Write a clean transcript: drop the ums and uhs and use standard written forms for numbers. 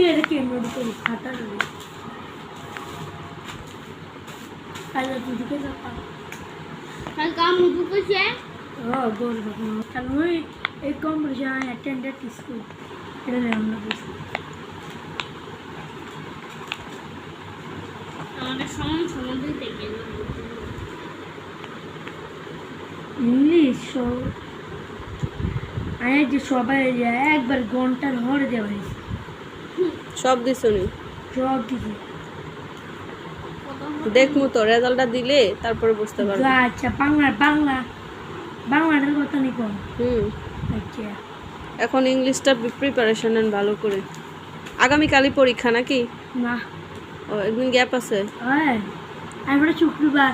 এটা কি মেডিকেল খাতা নেই কালকে দুদিকে যাবা কালকে আমি দুপুরে গোল কাল ওই এই কম্পিটিশন অ্যাটেন্ডেড স্কুল এটা নেই আমরা বুঝি আমাদের সমান দিতে গেল ইংলিশ আরে যে সবাই একবার ঘন্টার হরে দেওয়া হয়েছে সব দিছনি সব কিছু দেখমু তো রেজাল্টটা দিলে তারপরে বুঝতে পারবো আচ্ছা বাংলাটার কথা নি কোন আচ্ছা এখন ইংলিশটা প্রিপারেশন নেন ভালো করে আগামীকালই পরীক্ষা নাকি না ও একদিন গ্যাপ আছে হ্যাঁ আমরা শুক্রবার